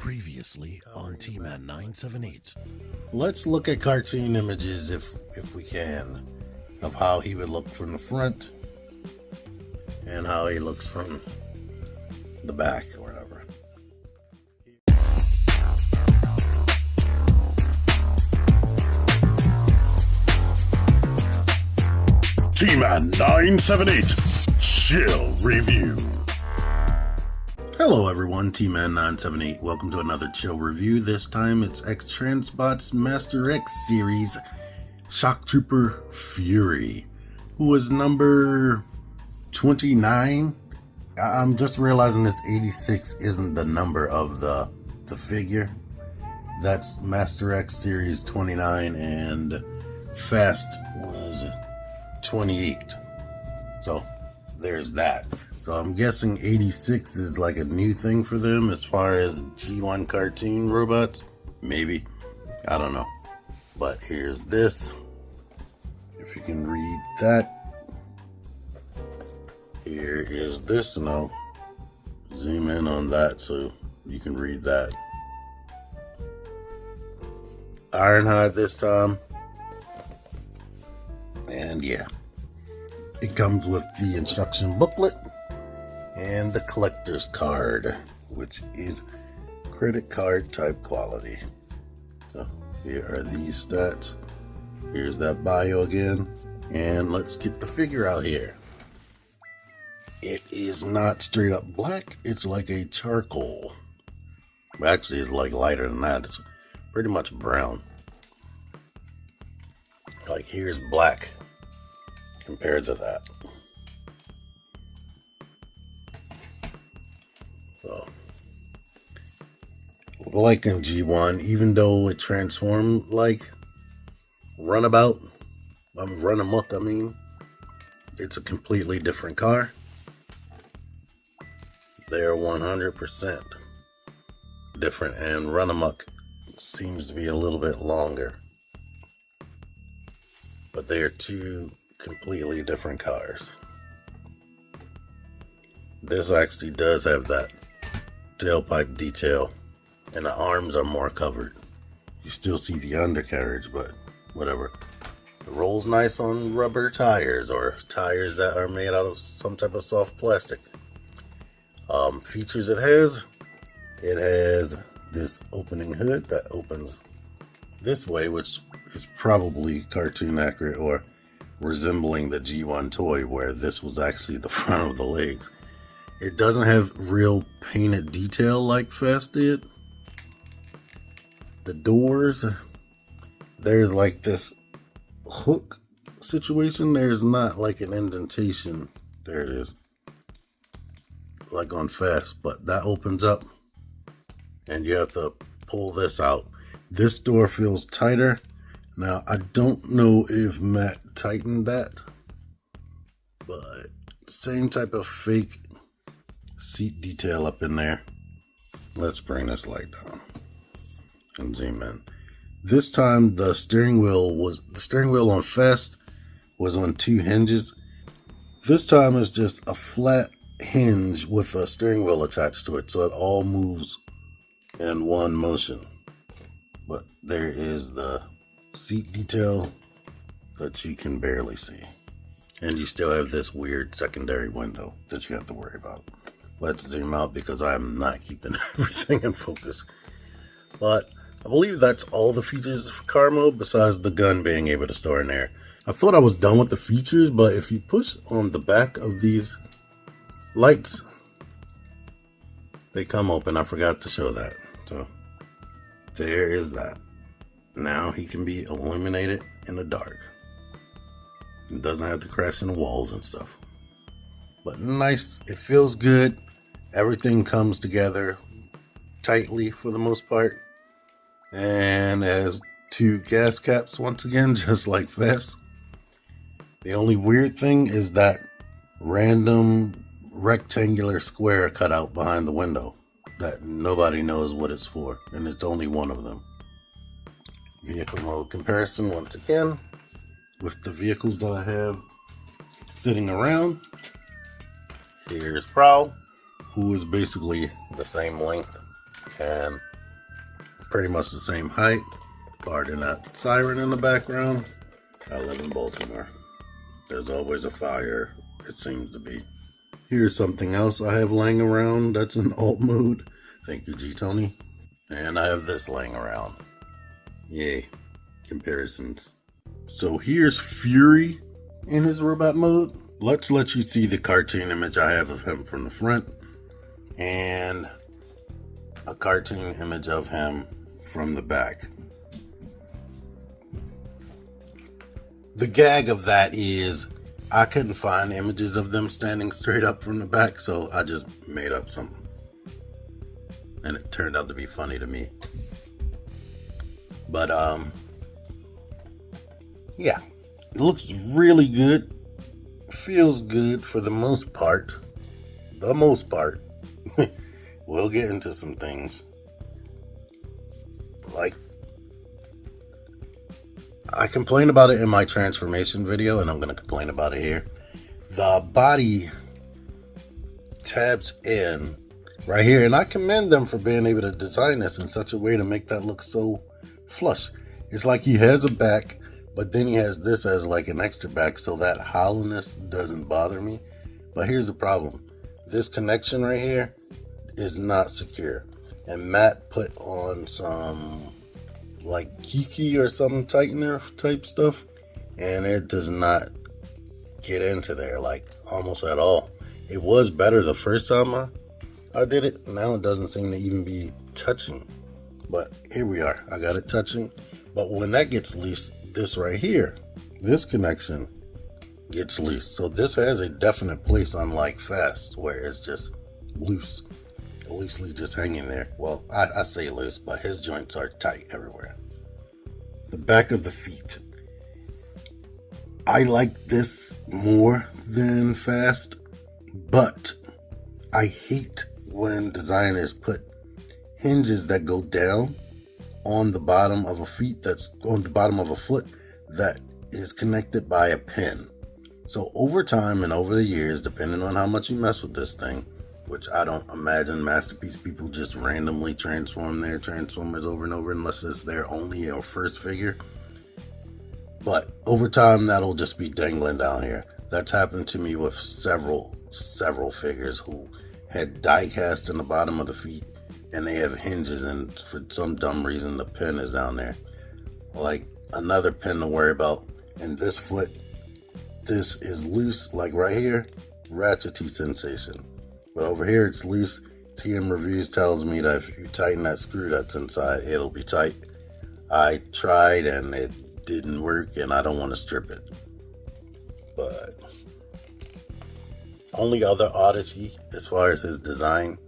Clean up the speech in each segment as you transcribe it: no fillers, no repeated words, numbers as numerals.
Previously on T-Man 978. Let's look at cartoon images if we can, of how he would look from the front and how he looks from the back or whatever. T-Man 978 Chill Review. Hello everyone, T-Man 978. Welcome to another chill review. This time it's X-Transbots Master X Series Shock Trooper Fury, who is number 29. I'm just realizing this 86 isn't the number of the figure. That's Master X Series 29 and Fast was 28. So there's that. So I'm guessing 86 is like a new thing for them as far as G1 cartoon robots. Maybe. I don't know. But here's this. If you can read that. Here is this, and I'll zoom in on that so you can read that. Ironhide this time. And yeah. It comes with the instruction booklet and the collector's card, which is credit card type quality. So here are these stats. Here's that bio again. And let's get the figure out here. It is not straight up black. It's like a charcoal. Actually, it's like lighter than that. It's pretty much brown. Like here's black compared to that. So, like in G1, even though it transformed like Runabout, Runamuck, I mean, it's a completely different car. They're 100% different, and Runamuck seems to be a little bit longer. But they are two completely different cars. This actually does have that tailpipe detail, and the arms are more covered. You still see the undercarriage, but whatever. It rolls nice on rubber tires, or tires that are made out of some type of soft plastic. Features it has this opening hood that opens this way, which is probably cartoon accurate or resembling the G1 toy, where this was actually the front of the legs. It doesn't have real painted detail like Fast did. The doors, there's like this hook situation. There's not like an indentation. There it is. Like on Fast, but that opens up and you have to pull this out. This door feels tighter. Now, I don't know if Matt tightened that, but same type of fake seat detail up in there. Let's bring this light down and zoom in. This time the steering wheel on Fast was on two hinges. This time it's just a flat hinge with a steering wheel attached to it, so it all moves in one motion. But there is the seat detail that you can barely see, and you still have this weird secondary window that you have to worry about. Let's zoom out because I'm not keeping everything in focus. But I believe that's all the features for car mode, besides the gun being able to store in there. I thought I was done with the features, but if you push on the back of these lights, they come open. I forgot to show that. So there is that. Now he can be illuminated in the dark. It doesn't have to crash into walls and stuff. But nice. It feels good. Everything comes together tightly for the most part. And it has two gas caps once again, just like Fast. The only weird thing is that random rectangular square cutout behind the window that nobody knows what it's for, and it's only one of them. Vehicle mode comparison once again with the vehicles that I have sitting around. Here's Prowl, who is basically the same length, and pretty much the same height. Pardon that siren in the background. I live in Baltimore. There's always a fire, it seems to be. Here's something else I have laying around that's in alt mode. Thank you, G Tony. And I have this laying around. Yay. Comparisons. So here's Fury in his robot mode. Let's let you see the cartoon image I have of him from the front. And a cartoon image of him from the back. The gag of that is I couldn't find images of them standing straight up from the back, so I just made up something. And it turned out to be funny to me. But, yeah. It looks really good. Feels good for the most part. The most part. We'll get into some things. Like, I complained about it in my transformation video, and I'm going to complain about it here. The body tabs in right here, and I commend them for being able to design this in such a way to make that look so flush. It's like he has a back, but then he has this as like an extra back, so that hollowness doesn't bother me. But here's the problem. This connection right here is not secure. And Matt put on some like Kiki or some tightener type stuff, and it does not get into there like almost at all. It was better the first time I did it. Now it doesn't seem to even be touching, but here we are. I got it touching, but when that gets loose, this right here, this connection gets loose. So this has a definite place, unlike Fast, where it's just loose, loosely just hanging there. Well, I say loose, but his joints are tight everywhere. The back of the feet. I like this more than Fast, but I hate when designers put hinges that go down on the bottom of a feet, that's on the bottom of a foot, that is connected by a pin. So over time and over the years, depending on how much you mess with this thing, which I don't imagine Masterpiece people just randomly transform their Transformers over and over unless it's their only or first figure. But over time, that'll just be dangling down here. That's happened to me with several figures who had die cast in the bottom of the feet, and they have hinges, and for some dumb reason, the pin is down there. Like another pin to worry about. And this foot, this is loose, like right here, ratchety sensation. But over here it's loose. TM Reviews tells me that if you tighten that screw that's inside, it'll be tight. I tried and it didn't work, and I don't want to strip it. But only other oddity as far as his design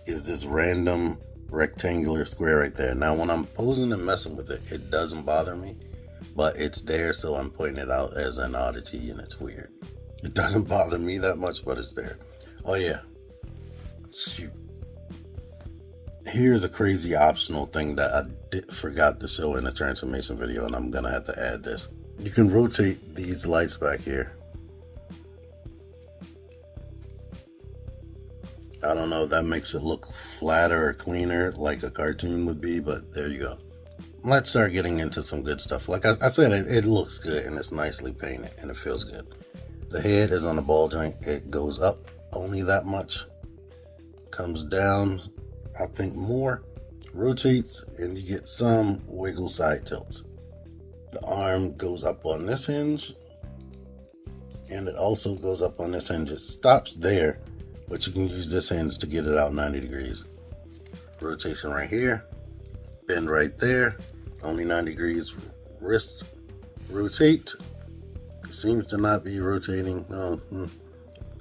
is this random rectangular square right there. Now when I'm posing and messing with it, it doesn't bother me, but it's there, so I'm pointing it out as an oddity, and it's weird. It doesn't bother me that much, but it's there. Oh yeah, shoot. Here's a crazy optional thing that I forgot to show in the transformation video, and I'm gonna have to add this. You can rotate these lights back here. I don't know if that makes it look flatter or cleaner like a cartoon would be, but there you go. Let's start getting into some good stuff. Like I said, it looks good and it's nicely painted and it feels good. The head is on the ball joint. It goes up only that much, comes down, I think more, rotates, and you get some wiggle side tilts. The arm goes up on this hinge, and it also goes up on this hinge. It stops there, but you can use this hinge to get it out 90 degrees. Rotation right here, bend right there, only 90 degrees. Wrist rotate, seems to not be rotating.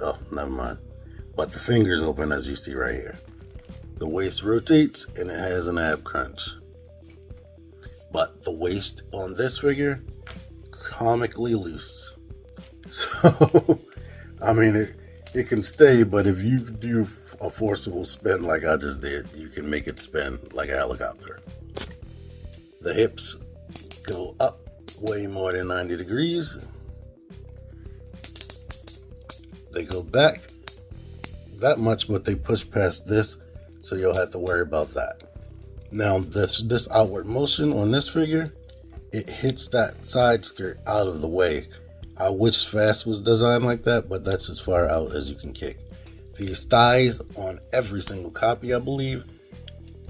Oh, never mind. But the finger's open, as you see right here. The waist rotates and it has an ab crunch. But the waist on this figure, comically loose. So, I mean, it can stay, but if you do a forcible spin like I just did, you can make it spin like a helicopter. The hips go up way more than 90 degrees. They go back that much, but they push past this, so you'll have to worry about that. Now this outward motion on this figure, it hits that side skirt out of the way. I wish Fast was designed like that, but that's as far out as you can kick. These thighs on every single copy, I believe,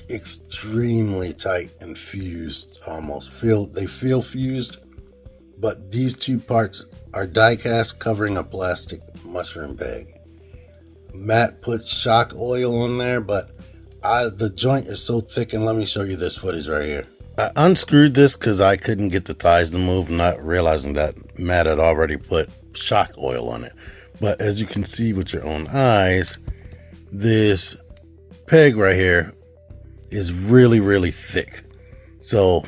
extremely tight and fused, almost they feel fused, but these two parts are die cast covering a plastic mushroom bag. Matt put shock oil on there, but the joint is so thick, and let me show you this footage right here. I unscrewed this because I couldn't get the thighs to move, not realizing that Matt had already put shock oil on it. But as you can see with your own eyes, this peg right here is really, really thick. So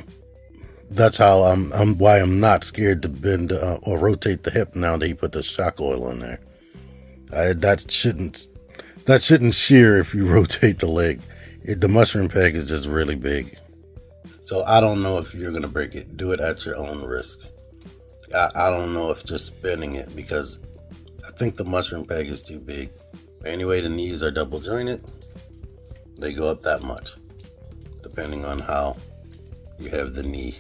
that's how why I'm not scared to bend or rotate the hip now that he put the shock oil on there. That shouldn't shear if you rotate the leg. The mushroom peg is just really big. So I don't know if you're going to break it. Do it at your own risk. I don't know if just spinning it, because I think the mushroom peg is too big. Anyway, the knees are double jointed. They go up that much, depending on how you have the knee.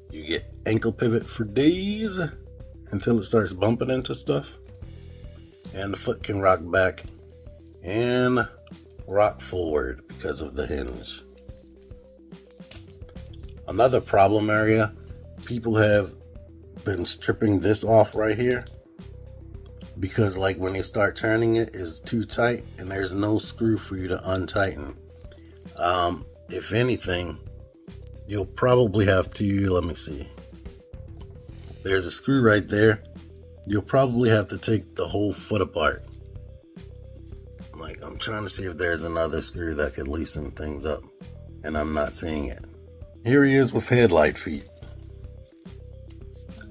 You get ankle pivot for days until it starts bumping into stuff. And the foot can rock back and rock forward because of the hinge. Another problem area, people have been stripping this off right here because like when they start turning it is too tight and there's no screw for you to untighten. If anything, you'll probably have to, let me see. There's a screw right there. You'll probably have to take the whole foot apart. Like, I'm trying to see if there's another screw that could loosen things up, and I'm not seeing it. Here he is with headlight feet.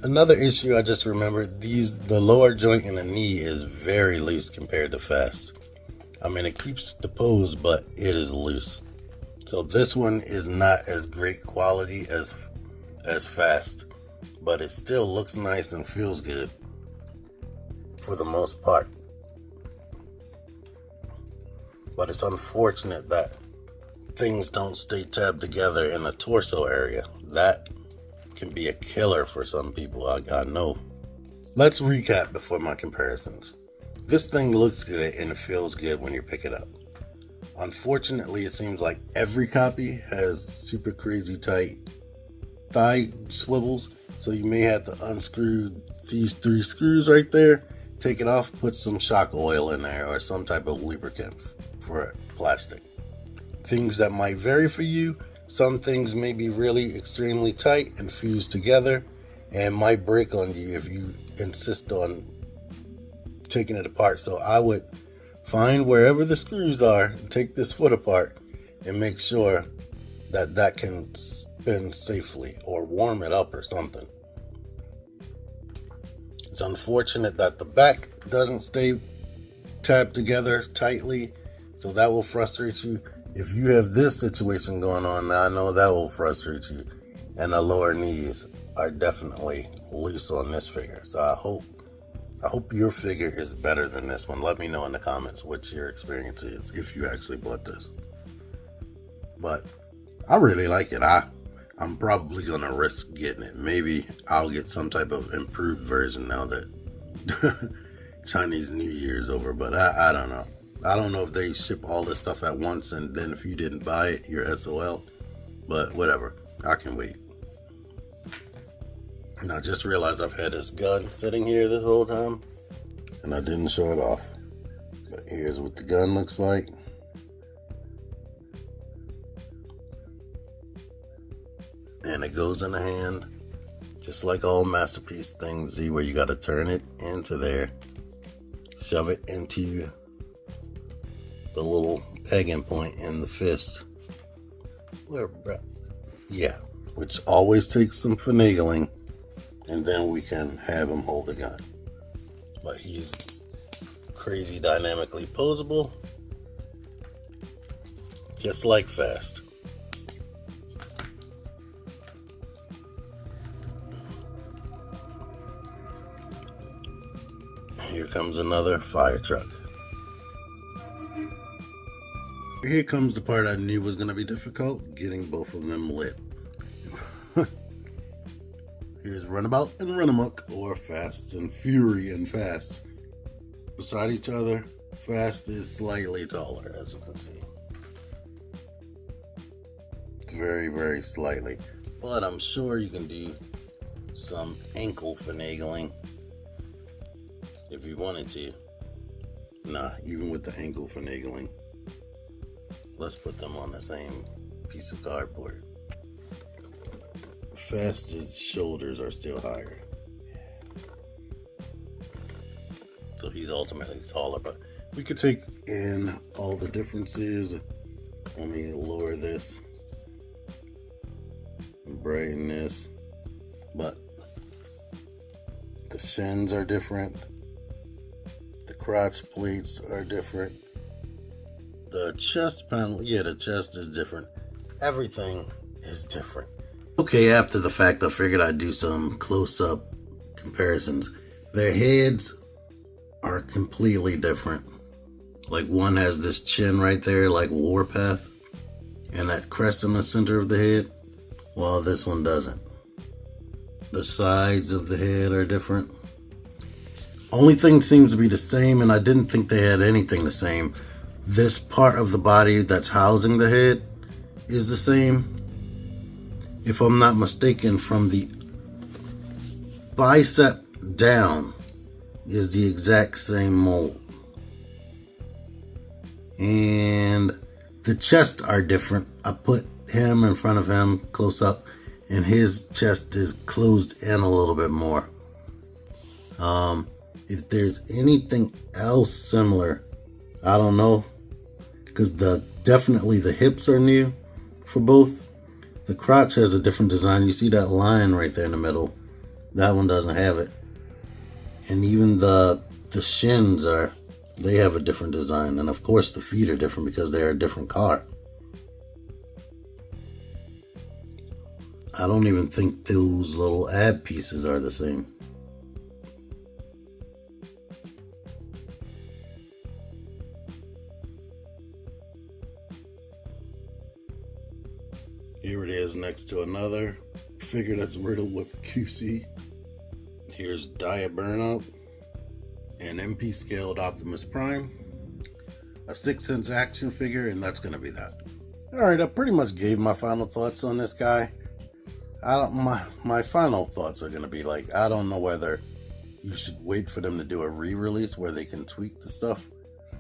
Another issue I just remembered, the lower joint in the knee is very loose compared to Fast. I mean, it keeps the pose, but it is loose. So this one is not as great quality as Fast, but it still looks nice and feels good for the most part. But it's unfortunate that things don't stay tabbed together in the torso area. That can be a killer for some people, I know. Let's recap before my comparisons. This thing looks good and it feels good when you pick it up. Unfortunately, it seems like every copy has super crazy tight thigh swivels, so you may have to unscrew these 3 screws right there, take it off, put some shock oil in there or some type of lubricant for plastic. Things that might vary for you. Some things may be really extremely tight and fused together and might break on you if you insist on taking it apart. So I would find wherever the screws are, take this foot apart and make sure that can spin safely, or warm it up or something. It's unfortunate that the back doesn't stay tabbed together tightly, so that will frustrate you. If you have this situation going on, I know that will frustrate you. And the lower knees are definitely loose on this figure. So I hope your figure is better than this one. Let me know in the comments what your experience is if you actually bought this. But I really like it. I'm probably gonna risk getting it. Maybe I'll get some type of improved version now that Chinese New Year is over, but I don't know. I don't know if they ship all this stuff at once and then if you didn't buy it, you're SOL. But whatever, I can wait. And I just realized I've had this gun sitting here this whole time and I didn't show it off. But here's what the gun looks like. And it goes in the hand, just like all Masterpiece things, see where you got to turn it into there, shove it into the little pegging point in the fist. Yeah, which always takes some finagling, and then we can have him hold the gun. But he's crazy dynamically posable, just like Fast. Here comes another fire truck. Here comes the part I knew was going to be difficult, getting both of them lit. Here's Runabout and Runamuck, or Fast and Fury and Fast. Beside each other, Fast is slightly taller, as you can see. Very, very slightly. But I'm sure you can do some ankle finagling if you wanted to. Nah, even with the ankle finagling, let's put them on the same piece of cardboard. Fast's shoulders are still higher, so he's ultimately taller. But we could take in all the differences. Let me lower this and brighten this. But the shins are different. The crotch plates are different. The chest panel, yeah, the chest is different. Everything is different. Okay, after the fact, I figured I'd do some close-up comparisons. Their heads are completely different. Like, one has this chin right there, like Warpath, and that crest in the center of the head, while this one doesn't. The sides of the head are different. Only thing seems to be the same, and I didn't think they had anything the same. This part of the body that's housing the head is the same. If I'm not mistaken, from the bicep down is the exact same mold. And the chests are different. I put him in front of him close up, and his chest is closed in a little bit more. If there's anything else similar, I don't know, because definitely the hips are new for both. The crotch has a different design. You see that line right there in the middle? That one doesn't have it. And even the shins they have a different design. And of course the feet are different because they're a different car. I don't even think those little ab pieces are the same. Here it is next to another figure that's riddled with QC. Here's Dia Burnout, an MP scaled Optimus Prime, a 6-inch action figure, and that's gonna be that. Alright, I pretty much gave my final thoughts on this guy. My final thoughts are gonna be like, I don't know whether you should wait for them to do a re-release where they can tweak the stuff,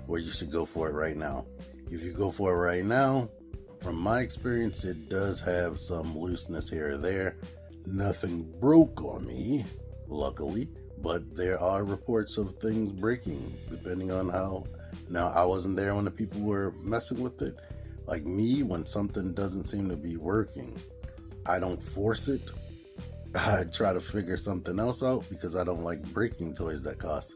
or you should go for it right now. If you go for it right now, from my experience, it does have some looseness here or there. Nothing broke on me, luckily, but there are reports of things breaking, depending on how. Now, I wasn't there when the people were messing with it. Like me, when something doesn't seem to be working, I don't force it. I try to figure something else out because I don't like breaking toys that cost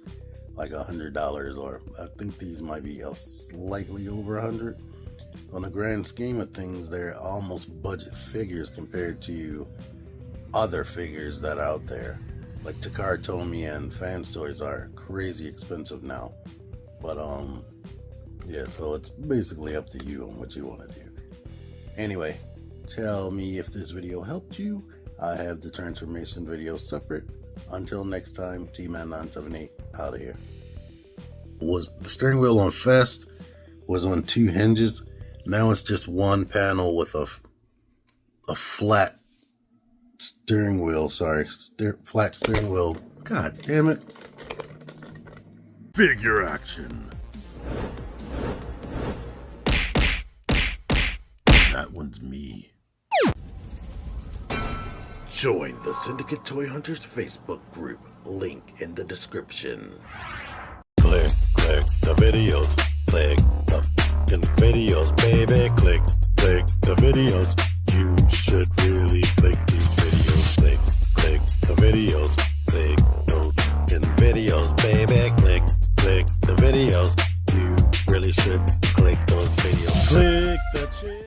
like $100, or I think these might be slightly over $100. On the grand scheme of things, they're almost budget figures compared to other figures that are out there. Like Takara Tomy and Fans Toys are crazy expensive now. But yeah, so it's basically up to you on what you want to do. Anyway, tell me if this video helped you. I have the transformation video separate. Until next time, T-Man978 out of here. Was the steering wheel on Fast was on 2 hinges. Now it's just one panel with a flat steering wheel. Sorry, flat steering wheel. God damn it. Figure action. That one's me. Join the Syndicate Toy Hunters Facebook group. Link in the description. Click the videos. Click the videos, baby. Click the videos. You should really click these videos. Click the videos.